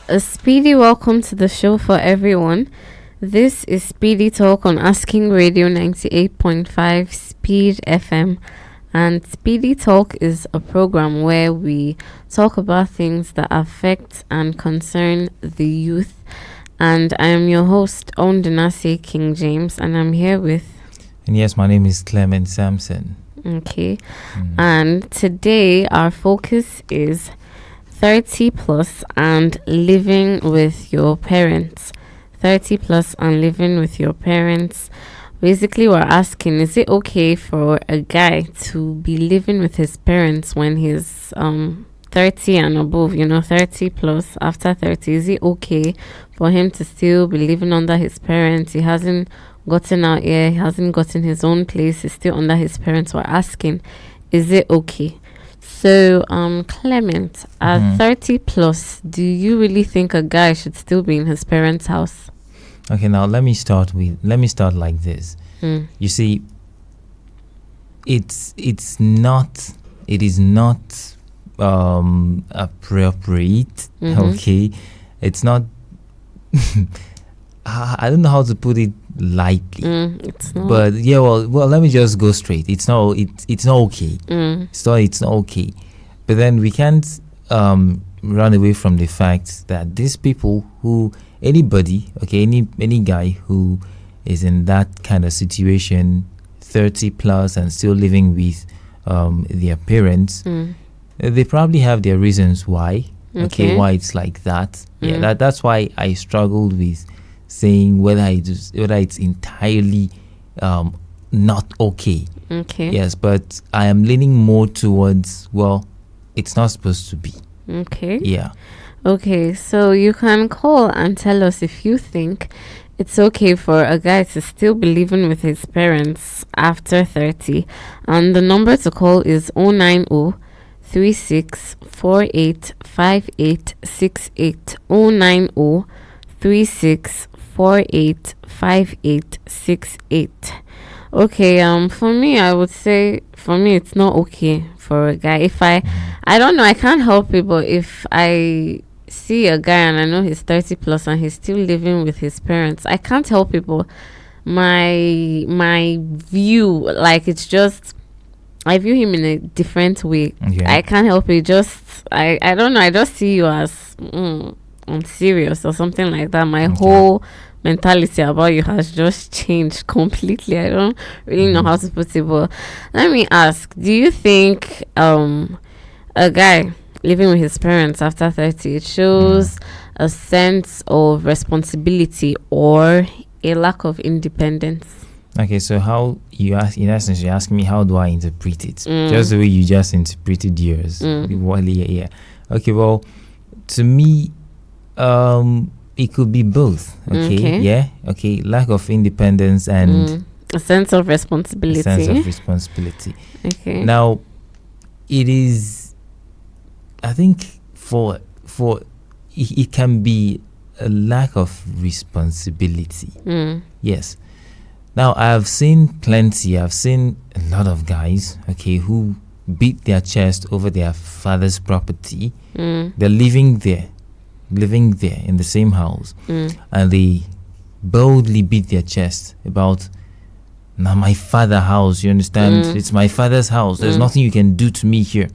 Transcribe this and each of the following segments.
A speedy welcome to the show for everyone. This is Speedy Talk on Asking Radio 98.5 Speed FM. And Speedy Talk is a program where we talk about things that affect and concern the youth. And I am your host, Aondonase King James, and I'm here with... And yes, my name is Clement Samson. Okay. And today our focus is 30 plus and living with your parents. 30 plus and living with your parents. Basically, we're asking, is it okay for a guy to be living with his parents when he's 30 and above, 30 plus, after 30? Is it okay for him to still be living under his parents? He hasn't gotten out here, he hasn't gotten his own place, he's still under his parents. We're asking, is it okay? So, Clement, at 30 plus, do you really think a guy should still be in his parents' house? Okay, now let me start like this. You see, it is not appropriate. Okay, it's not. I don't know how to put it lightly. It's not. But yeah, well, let me just go straight. It's not okay. It's not okay. But then we can't run away from the fact that these people anybody, any guy who is in that kind of situation, 30 plus and still living with their parents, they probably have their reasons why. Why it's like that. Yeah, that's why I struggled with saying whether it's entirely not okay. Okay. Yes, but I am leaning more towards, it's not supposed to be. Okay. Yeah. Okay, so you can call and tell us if you think it's okay for a guy to still be living with his parents after 30. And the number to call is 090 36485868. 090 36485868. Okay, for me, I would say it's not okay for a guy. If I don't know, I can't help it, but if I see a guy and I know he's 30 plus and he's still living with his parents, I can't help it, but my view, like, it's just, I view him in a different way. I can't help it. I don't know, I just see you as I'm serious or something like that. My whole mentality about you has just changed completely. I don't really know how to put it, but let me ask, do you think a guy living with his parents after 30, it shows a sense of responsibility or a lack of independence? Okay, so how you ask, in essence, you're asking me how do I interpret it? Just the way you just interpreted yours. Yeah. Okay, well, to me, it could be both. Okay. Yeah. Okay. Lack of independence and a sense of responsibility. Okay. Now, it is, I think for it can be a lack of responsibility. Yes. Now, I've seen a lot of guys, who beat their chest over their father's property. They're living there in the same house, and they boldly beat their chest about, now my father's house, you understand? It's my father's house. There's nothing you can do to me here.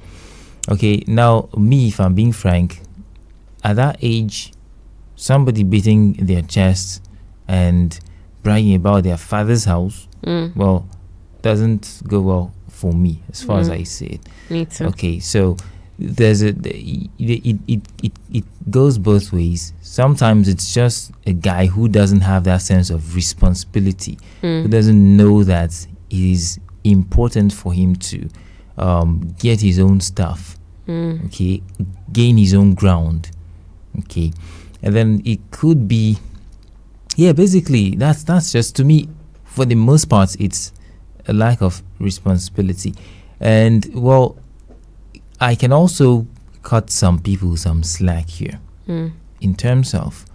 Okay, now me, if I'm being frank, at that age, somebody beating their chest and bragging about their father's house, doesn't go well for me, as far as I see it. Me too. Okay, so it goes both ways. Sometimes it's just a guy who doesn't have that sense of responsibility, who doesn't know that it is important for him to get his own stuff, gain his own ground, and then it could be, basically that's just, to me, for the most part, it's a lack of responsibility. And I can also cut some people some slack here in terms of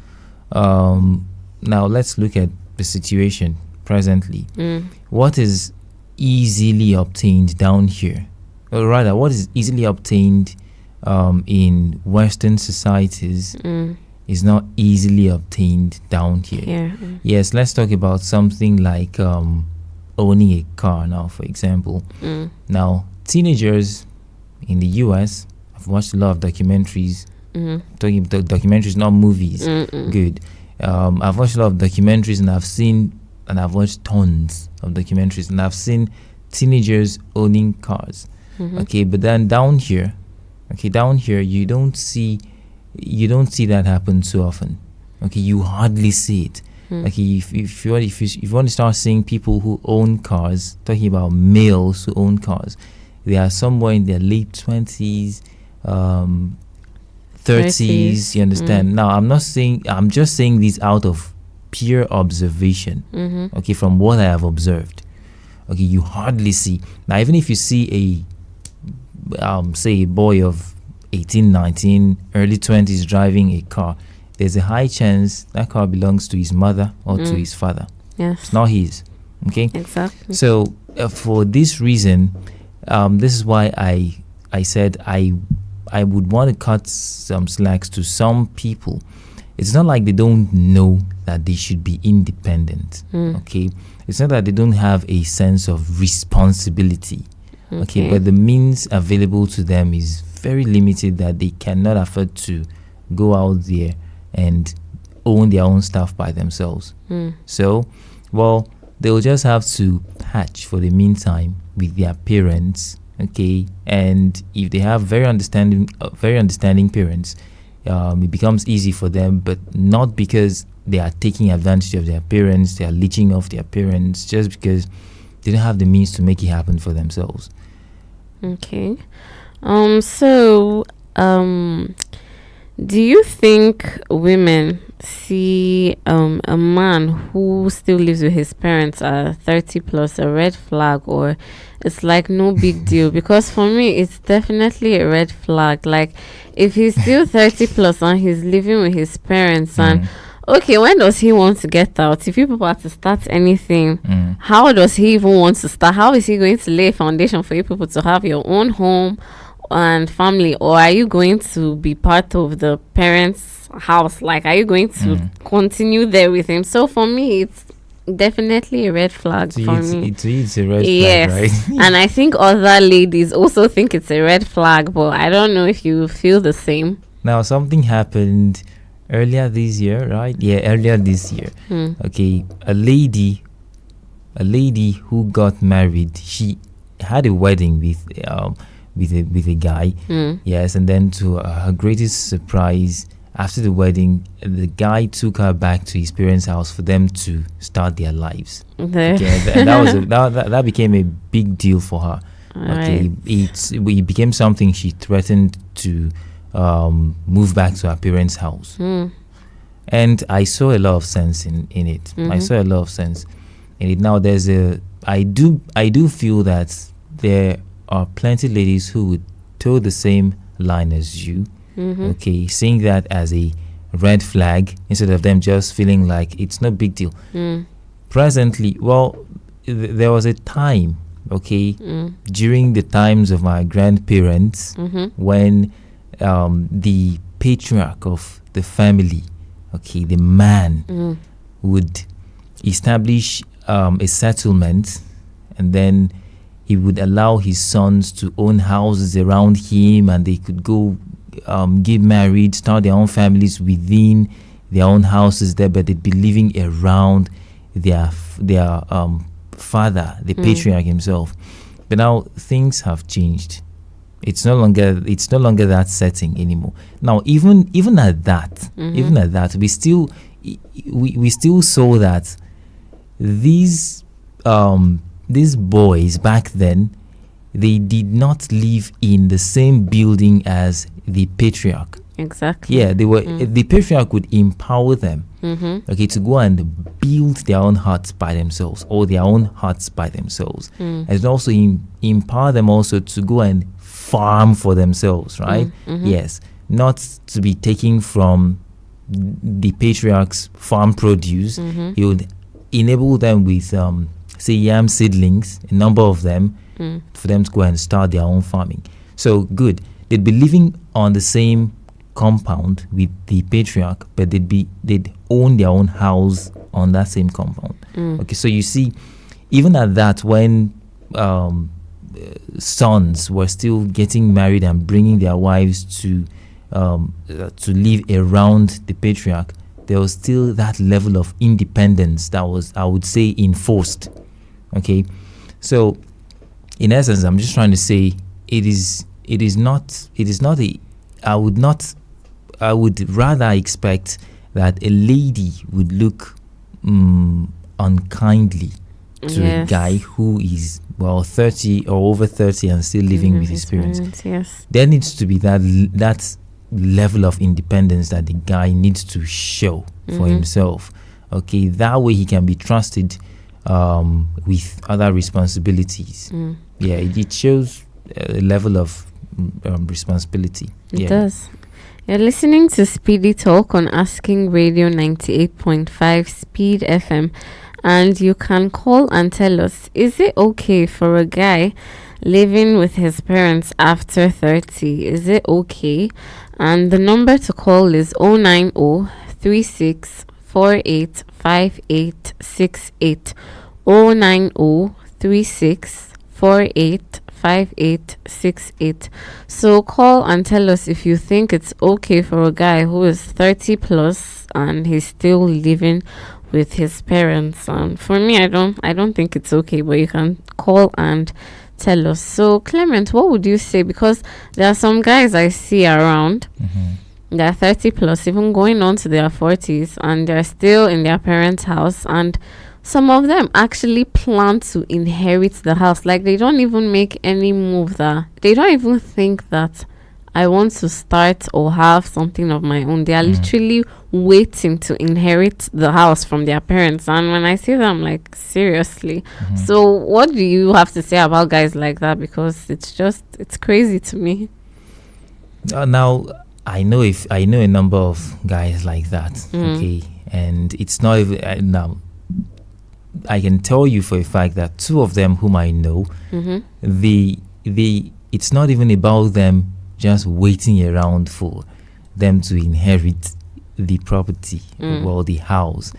now let's look at the situation presently. What is easily obtained down here, or rather what is easily obtained in Western societies is not easily obtained down here. Yeah. Yes, let's talk about something like owning a car now, for example. Now, teenagers in the US, I've watched a lot of documentaries. Talking about documentaries, not movies. Good. I've watched a lot of documentaries, and I've watched tons of documentaries, and I've seen teenagers owning cars. Okay, but then down here, you don't see that happen too often. Okay, you hardly see it. Okay, if you want to start seeing people who own cars, talking about males who own cars, they are somewhere in their late 20s, 30s. You understand? Now, I'm just saying this out of pure observation. Okay, from what I have observed. Okay, you hardly see. Now, even if you see say a boy of 18, 19, early 20s driving a car, there's a high chance that car belongs to his mother or to his father. Yes. It's not his. Okay? Exactly. So, for this reason, this is why I said I would want to cut some slacks to some people. It's not like they don't know that they should be independent. Okay? It's not that they don't have a sense of responsibility. Okay, but the means available to them is very limited, that they cannot afford to go out there and own their own stuff by themselves. So, well, they'll just have to patch for the meantime with their parents. Okay, and if they have very understanding parents, it becomes easy for them, but not because they are taking advantage of their parents, they are leeching off their parents, just because they don't have the means to make it happen for themselves. Okay. Do you think women see a man who still lives with his parents at 30 plus a red flag, or it's like no big deal? Because for me, it's definitely a red flag. Like, if he's still 30 plus and he's living with his parents, and okay, when does he want to get out? If you people are to start anything, how does he even want to start? How is he going to lay a foundation for you people to have your own home and family? Or are you going to be part of the parents' house? Like, are you going to continue there with him? So for me, it's definitely a red flag for me. It's a red flag, right? And I think other ladies also think it's a red flag, but I don't know if you feel the same. Now, something happened earlier this year, right? Yeah, earlier this year. Okay, a lady who got married, she had a wedding with a guy. Yes, and then to her greatest surprise, after the wedding, the guy took her back to his parents' house for them to start their lives. Okay, and that became a big deal for her. Okay, it became something she threatened to move back to her parents' house. And I saw a lot of sense in it. I saw a lot of sense in it. Now, I do feel that there are plenty ladies who would toe the same line as you. Okay, seeing that as a red flag instead of them just feeling like it's no big deal. Presently, well, there was a time, okay, during the times of my grandparents, when the patriarch of the family, okay, the man, would establish a settlement, and then he would allow his sons to own houses around him, and they could go get married, start their own families within their own houses there, but they'd be living around their father, the patriarch himself. But now things have changed. It's no longer that setting anymore. Now, even at that, we still saw that these boys back then, they did not live in the same building as the patriarch. Exactly. Yeah, they were. The patriarch would empower them, okay, to go and build their own huts by themselves, or their own huts by themselves, and also empower them also to go and farm for themselves, right? Yes, not to be taking from the patriarch's farm produce. He would enable them with, say, yam seedlings, a number of them, for them to go and start their own farming. So good. They'd be living on the same compound with the patriarch, but they'd own their own house on that same compound. Okay, so you see, even at that, when sons were still getting married and bringing their wives to live around the patriarch, there was still that level of independence that was, I would say, enforced. Okay, so in essence, I'm just trying to say it is not a, I would rather expect that a lady would look unkindly to a guy who is 30 or over 30 and still living with his parents. Yes, there needs to be that level of independence that the guy needs to show for himself. Okay, that way he can be trusted with other responsibilities. Yeah, it shows a level of responsibility. It does. You're listening to SPEEDy Talk on Asking Radio 98.5 Speed FM, and you can call and tell us, is it okay for a guy living with his parents after 30? Is it okay? And the number to call is 090 36 48 5868. 090 36 48 5868. So call and tell us if you think it's okay for a guy who is 30 plus and he's still living with his parents. And for me, I don't think it's okay, but you can call and tell us. So Clement, what would you say? Because there are some guys I see around, they're 30 plus, even going on to their 40s, and they're still in their parents' house, and some of them actually plan to inherit the house. Like, they don't even make any move, that they don't even think that I want to start or have something of my own. They are literally waiting to inherit the house from their parents. And when I see them, I'm like, seriously. So what do you have to say about guys like that? Because it's crazy to me. Now I know a number of guys like that. Okay, and it's not even now. I can tell you for a fact that two of them whom I know, it's not even about them just waiting around for them to inherit the property, the house.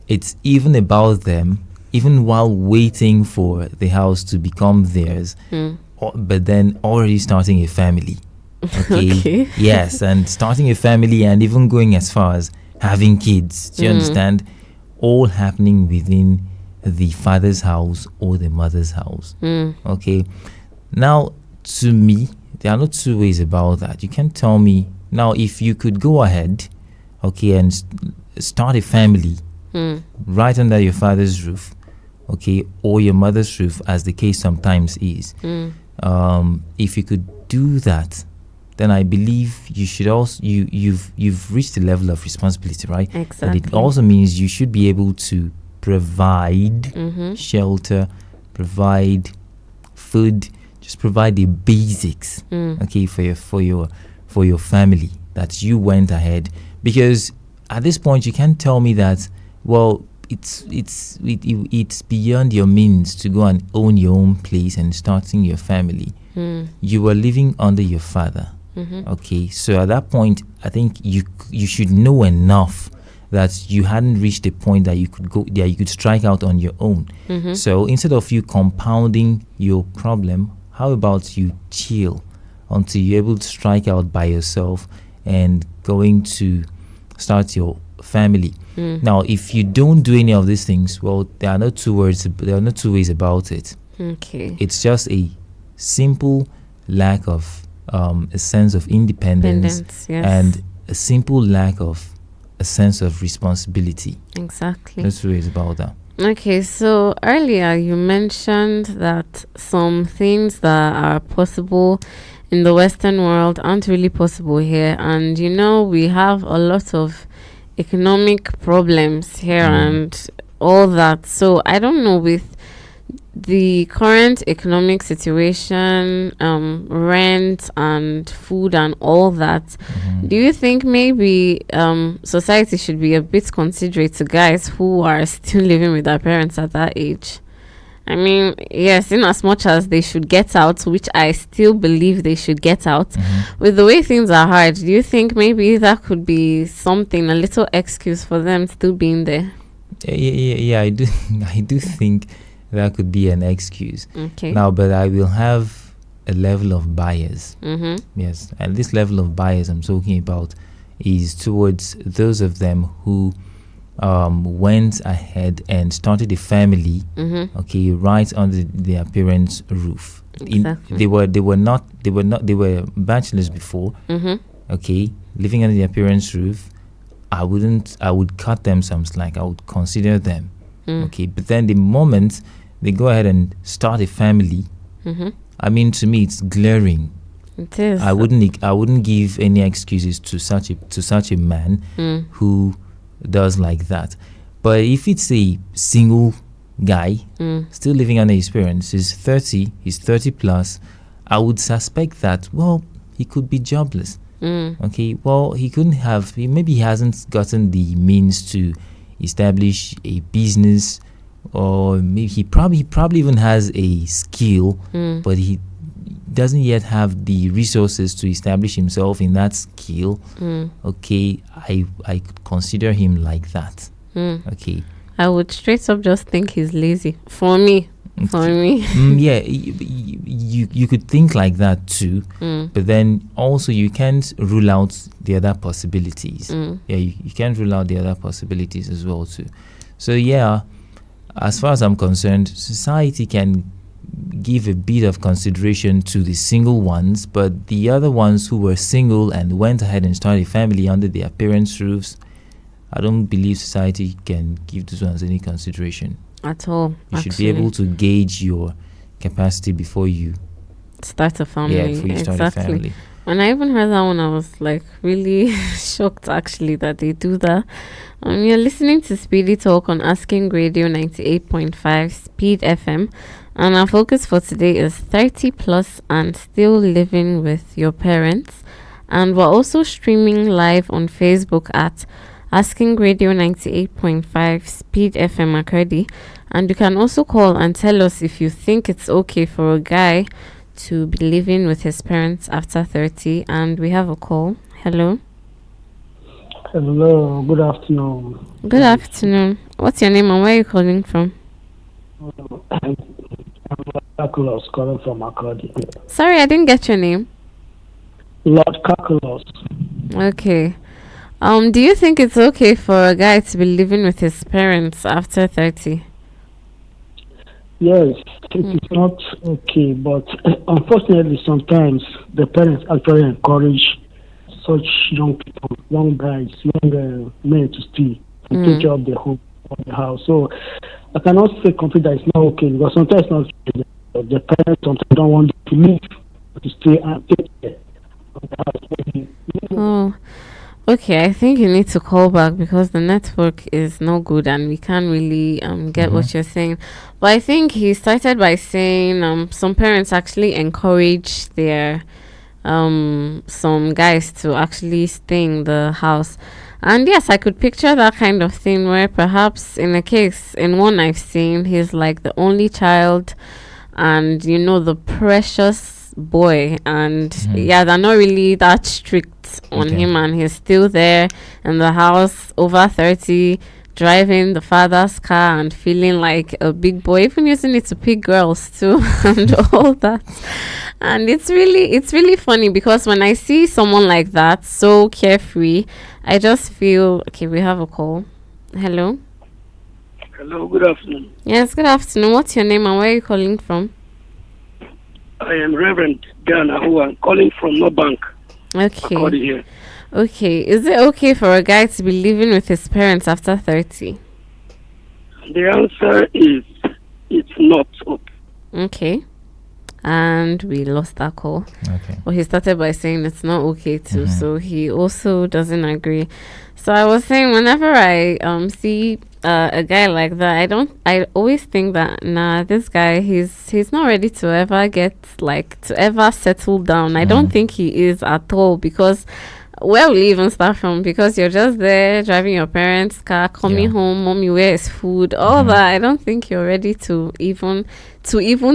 It's even about them, even while waiting for the house to become theirs, but then already starting a family. Okay. Yes, and starting a family and even going as far as having kids. Do you understand? All happening within the father's house or the mother's house. Okay. Now, to me, there are no two ways about that. You can tell me now if you could go ahead, okay, and start a family right under your father's roof, okay, or your mother's roof, as the case sometimes is. If you could do that, then I believe you should also you've reached a level of responsibility, right? Exactly. But it also means you should be able to provide shelter, provide food, just provide the basics, okay, for your family, that you went ahead. Because at this point you can't tell me that, well, it's beyond your means to go and own your own place and starting your family. You were living under your father. Okay, so at that point, I think you should know enough that you hadn't reached a point that you could strike out on your own. So instead of you compounding your problem, how about you chill until you're able to strike out by yourself and going to start your family. Now, if you don't do any of these things, well, there are no two ways about it. Okay. It's just a simple lack of a sense of independence, yes, and a simple lack of a sense of responsibility. Exactly. That's what it's about that. Okay, so earlier you mentioned that some things that are possible in the Western world aren't really possible here, and we have a lot of economic problems here and all that. So I don't know, with the current economic situation, rent and food and all that, do you think maybe society should be a bit considerate to guys who are still living with their parents at that age? I mean, yes, in as much as they should get out, which I still believe they should get out, with the way things are hard, do you think maybe that could be something, a little excuse for them still being there? Yeah, I do. I do think that could be an excuse. Okay. Now, but I will have a level of bias. Yes, and this level of bias I'm talking about is towards those of them who went ahead and started a family, okay, right under their parents' roof. Exactly. They were bachelors before, okay, living under their parents' roof. I would cut them some slack. I would consider them, okay. But then the moment they go ahead and start a family, I mean, to me, it's glaring. It is. I wouldn't give any excuses to such a man who does like that. But if it's a single guy still living under his parents, he's 30 plus, I would suspect that, well, he could be jobless. Okay, well, maybe he hasn't gotten the means to establish a business, or maybe he probably even has a skill, but he doesn't yet have the resources to establish himself in that skill. Okay, I could consider him like that. Okay, I would straight up just think he's lazy. For me. Yeah, you could think like that too, but then also you can't rule out the other possibilities. Yeah, you can't rule out the other possibilities as well too. So yeah, as far as I'm concerned, society can give a bit of consideration to the single ones, but the other ones who were single and went ahead and started a family under their parents' roofs, I don't believe society can give those ones any consideration at all. You should be able to gauge your capacity before you start a family. Yeah, before you start a family. When I even heard that one, I was like really shocked actually that they do that. You're listening to SPEEDy Talk on Asking Radio 98.5 Speed FM, and our focus for today is 30 plus and still living with your parents. And we're also streaming live on Facebook at Asking Radio 98.5 Speed FM Akadi. And you can also call and tell us if you think it's okay for a guy to be living with his parents after 30. And we have a call. Hello. Hello, good afternoon. Good afternoon. What's your name and where are you calling from? I'm Calculus, calling from Akadi. Sorry, I didn't get your name. Lord Calculus. Okay. Do you think it's okay for a guy to be living with his parents after 30? Yes, it is not okay, but unfortunately, sometimes the parents actually encourage such young people, young guys, young men to stay and take care of the home, of the house. So I cannot say completely that it's not okay, because sometimes it's not okay. The parents sometimes don't want to leave, to stay and take care of the house. Oh. Okay, I think you need to call back because the network is no good and we can't really get what you're saying. But I think he started by saying some parents actually encourage their some guys to actually stay in the house. And yes, I could picture that kind of thing where perhaps in one I've seen, he's like the only child and the precious boy, and they're not really that strict on him, and he's still there in the house over 30, driving the father's car and feeling like a big boy, even using it to pick girls too and all that. And it's really funny because when I see someone like that, so carefree, I just feel okay. We have a call. Hello. Good afternoon. Yes, good afternoon. What's your name and where are you calling from? I am Reverend Ghana, who I'm calling from Norbank. Okay. Here. Okay. Is it okay for a guy to be living with his parents after 30? The answer is it's not okay. Okay. And we lost that call. Okay. Well, he started by saying it's not okay too, so he also doesn't agree. So I was saying, whenever I see a guy like that, I always think that this guy, he's not ready to ever settle down. I don't think he is at all, because where will you even start from? Because you're just there driving your parents' car, coming Yeah. home, mommy, where is food? All that. I don't think you're ready to even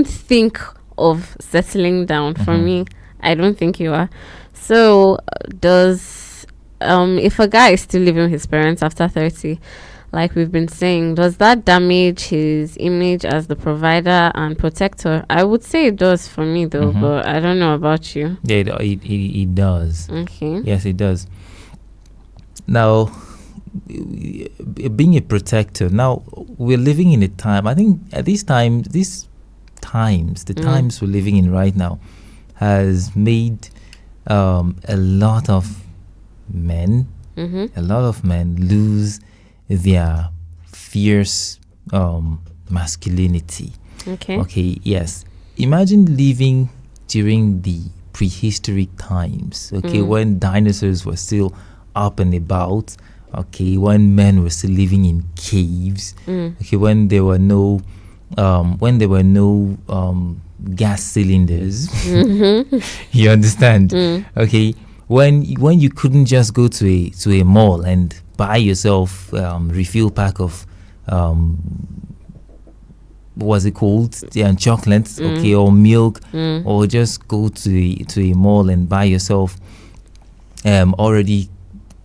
think of settling down. For me, I don't think you are. So does if a guy is still living with his parents after 30, like we've been saying, does that damage his image as the provider and protector? I would say it does for me though, but I don't know about you. Yeah, it does. Okay. Yes, it does. Now, being a protector, now we're living in a time, I think at the times we're living in right now has made a lot of men lose their fierce masculinity. Okay, yes. Imagine living during the prehistoric times, when dinosaurs were still up and about, when men were still living in caves, when there were no gas cylinders. You understand? Okay, when you couldn't just go to a mall and buy yourself refill pack of what's it called, chocolates, or milk, or just go to a mall and buy yourself already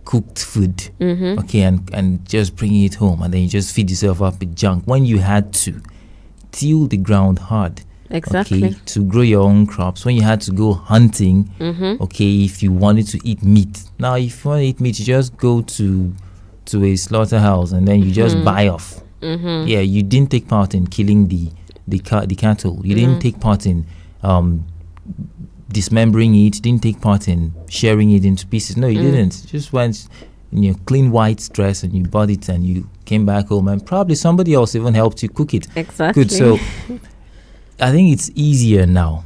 cooked food, and just bring it home, and then you just feed yourself up with junk when you had to till the ground hard. Exactly. To grow your own crops, when you had to go hunting, if you wanted to eat meat. Now, if you want to eat meat, you just go to a slaughterhouse and then you just buy off. Yeah, you didn't take part in killing the cattle. You didn't take part in dismembering it. You didn't take part in sharing it into pieces. No, you didn't. You just went in your clean white dress and you bought it and you came back home, and probably somebody else even helped you cook it. Exactly. Good. So I think it's easier now.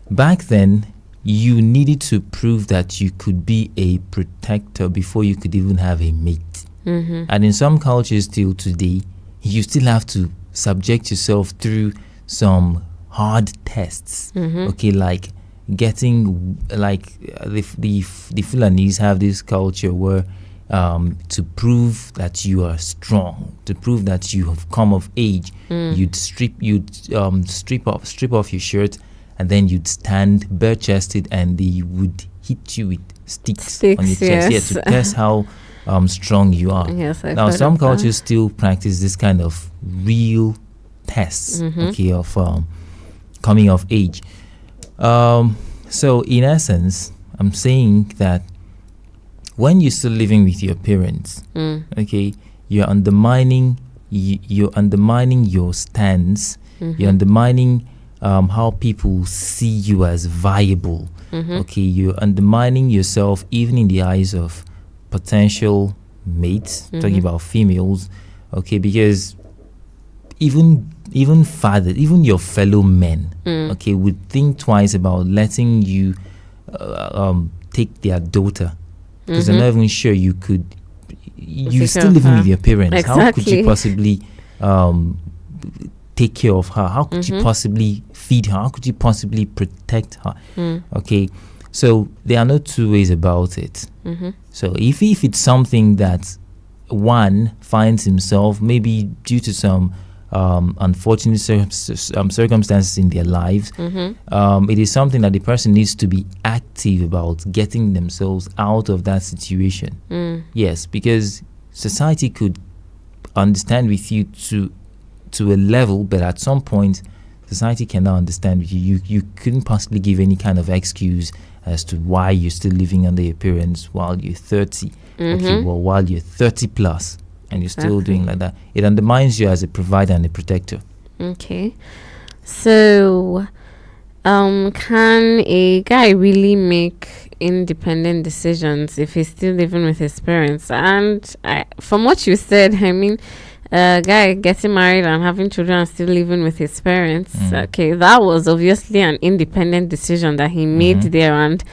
Back then, you needed to prove that you could be a protector before you could even have a mate. And in some cultures still today, you still have to subject yourself through some hard tests. Like getting, like the Fulanese have this culture where to prove that you are strong, to prove that you have come of age, you'd strip off your shirt, and then you'd stand bare chested, and they would hit you with sticks on your chest, to test how strong you are. Yes, now some cultures still practice this kind of real tests, of coming of age. So in essence, I'm saying that when you're still living with your parents, you're undermining your stance. You're undermining how people see you as viable. You're undermining yourself even in the eyes of potential mates, talking about females, because even fathers, even your fellow men, would think twice about letting you take their daughter, because they're not even sure you could. You still living with your parents. Exactly. How could you possibly take care of her? How could you possibly feed her? How could you possibly protect her? So there are no two ways about it. So if it's something that one finds himself, maybe due to some unfortunate circumstances in their lives, it is something that the person needs to be active about getting themselves out of that situation. Yes, because society could understand with you to a level, but at some point society cannot understand with you. You couldn't possibly give any kind of excuse as to why you're still living under your parents while you're 30, while you're 30 plus, and you're still doing like that. It undermines you as a provider and a protector. So can a guy really make independent decisions if he's still living with his parents? And from what you said, I mean, a guy getting married and having children and still living with his parents, that was obviously an independent decision that he made there, and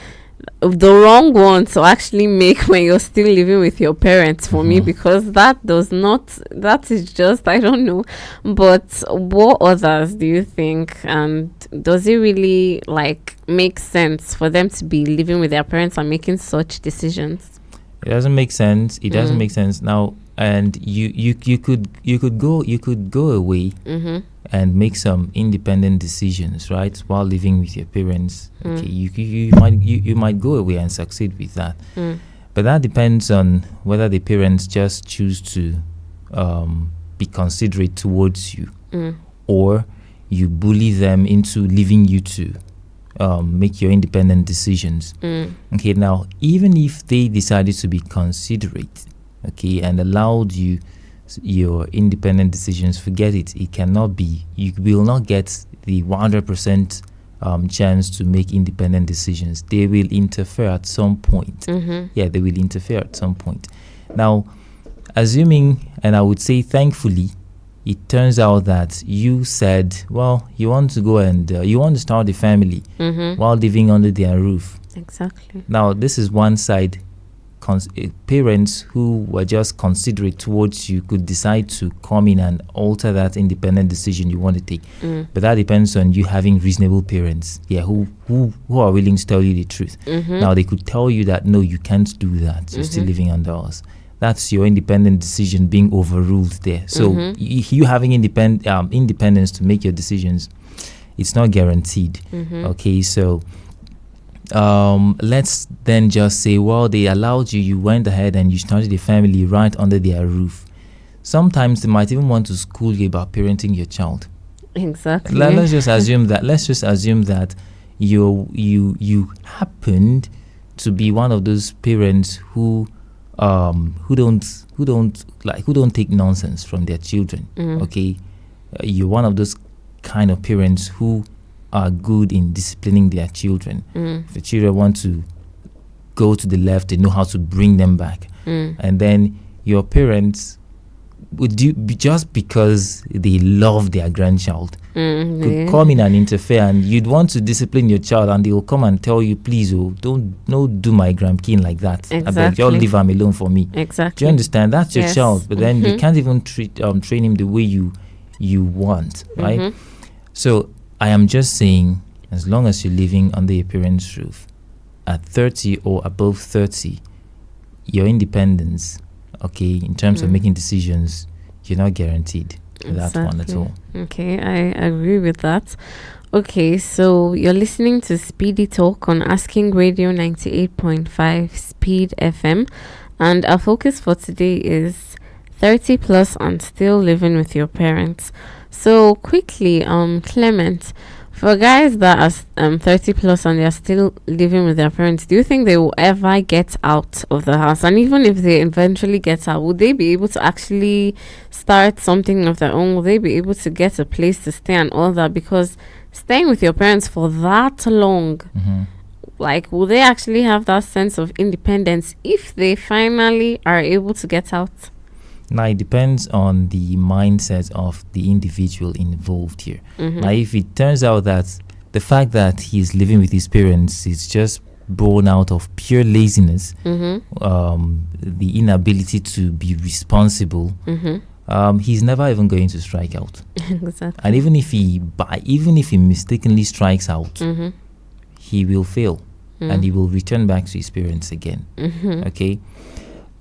the wrong one to actually make when you're still living with your parents for me, because that is just, I don't know. But what others do you think, and does it really like make sense for them to be living with their parents and making such decisions? It doesn't make sense. It doesn't make sense now. And you could go away and make some independent decisions, right, while living with your parents. Okay, you might go away and succeed with that, but that depends on whether the parents just choose to be considerate towards you, or you bully them into leaving you to make your independent decisions. Okay, now even if they decided to be considerate, okay, and allowed you your independent decisions, forget it. It cannot be. You will not get the 100% chance to make independent decisions. They will interfere at some point. Yeah, they will interfere at some point. Now, assuming, and I would say thankfully, it turns out that you said, well, you want to go and you want to start a family while living under their roof. Exactly. Now, this is one side. Parents who were just considerate towards you could decide to come in and alter that independent decision you want to take, but that depends on you having reasonable parents, who are willing to tell you the truth. Now they could tell you that no, you can't do that, you're still living under us. That's your independent decision being overruled there. So you having independence to make your decisions, it's not guaranteed. Okay, so let's then just say, well, they allowed you, you went ahead and you started a family right under their roof. Sometimes they might even want to school you about parenting your child. Exactly. Let's just assume that you happened to be one of those parents who don't take nonsense from their children. Okay, you're one of those kind of parents who are good in disciplining their children. If the children want to go to the left, they know how to bring them back. And then your parents would do, just because they love their grandchild, could come in and interfere, and you'd want to discipline your child, and they will come and tell you, please, don't do my grandkin like that. I beg you, leave him alone for me. Exactly. Do you understand? That's your child, but then you can't even train him the way you want, right? So I am just saying, as long as you're living under your parents' roof, at 30 or above 30, your independence, okay, in terms of making decisions, you're not guaranteed that one at all. Okay, I agree with that. Okay, so you're listening to Speedy Talk on Asking Radio 98.5 Speed FM, and our focus for today is 30 plus and still living with your parents. So quickly, Clement, for guys that are 30 plus and they're still living with their parents, do you think they will ever get out of the house? And even if they eventually get out, would they be able to actually start something of their own? Will they be able to get a place to stay and all that? Because staying with your parents for that long, like, will they actually have that sense of independence if they finally are able to get out? Now, it depends on the mindset of the individual involved here. Now, if it turns out that the fact that he's living with his parents is just born out of pure laziness, the inability to be responsible, he's never even going to strike out. Exactly. And even if he mistakenly strikes out, he will fail and he will return back to his parents again. Okay.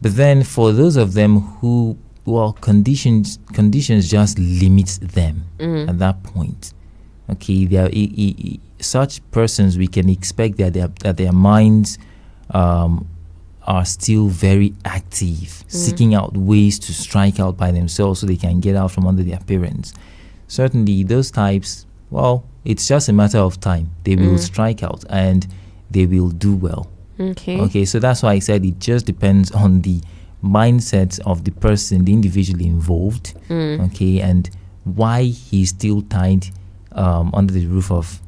But then for those of them who, well, conditions just limit them at that point. Okay, they are, such persons, we can expect that their minds are still very active, seeking out ways to strike out by themselves so they can get out from under their parents. Certainly, those types, well, it's just a matter of time. They will strike out and they will do well. Okay, so that's why I said it just depends on the mindset of the person, the individual involved, okay, and why he's still tied under the roof of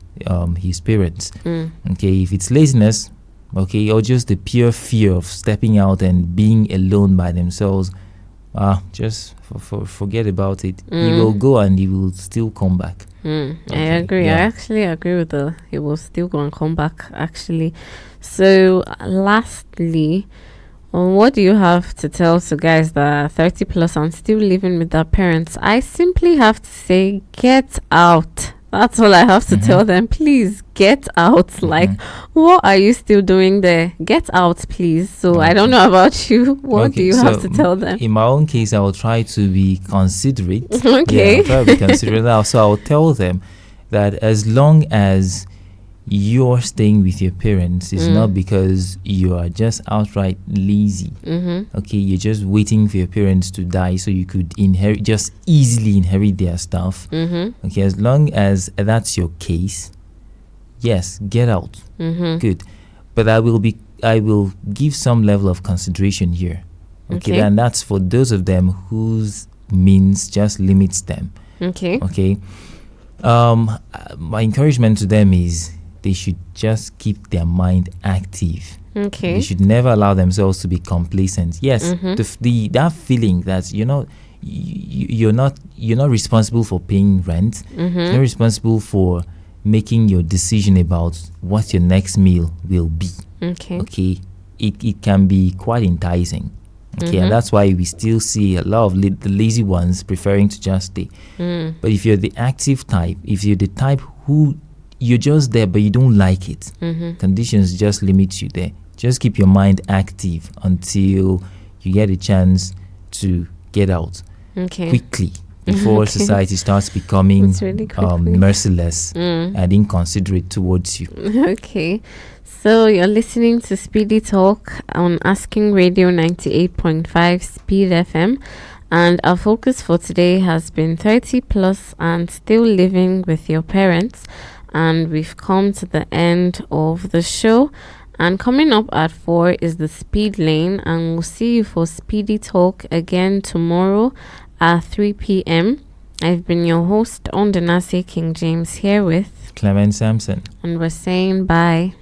his parents. Okay, if it's laziness, okay, or just the pure fear of stepping out and being alone by themselves, just forget about it. He will go and he will still come back. I agree. Yeah. I actually agree with he will still go and come back, actually. So, lastly, what do you have to tell to guys that are 30 plus and still living with their parents? I simply have to say, get out. That's all I have to tell them. Please get out. Like, what are you still doing there? Get out, please. So I don't know about you. What do you have to tell them? In my own case, I will try to be considerate. Okay. Yeah, I'll try to be considerate now. So I will tell them that as long as you're staying with your parents, it's not because you are just outright lazy. Okay, you're just waiting for your parents to die so you could easily inherit their stuff. Okay, as long as that's your case, yes, get out. Good. But I will give some level of consideration here. Okay, and that's for those of them whose means just limits them. Okay. My encouragement to them is they should just keep their mind active. They should never allow themselves to be complacent. Yes, that feeling that you're not responsible for paying rent. You're not responsible for making your decision about what your next meal will be. Okay, it can be quite enticing. Okay, and that's why we still see a lot of the lazy ones preferring to just stay. But if you're the active type, if you're the type who you're just there but you don't like it, conditions just limit you there. Just keep your mind active until you get a chance to get out quickly before society starts becoming really merciless and inconsiderate towards you. Okay, so you're listening to Speedy Talk on Asking Radio 98.5 Speed FM, and our focus for today has been 30 plus and still living with your parents. And we've come to the end of the show. And coming up at 4 is the Speed Lane. And we'll see you for Speedy Talk again tomorrow at 3 p.m. I've been your host, Aondonase King James, here with Clement Samson. And we're saying bye.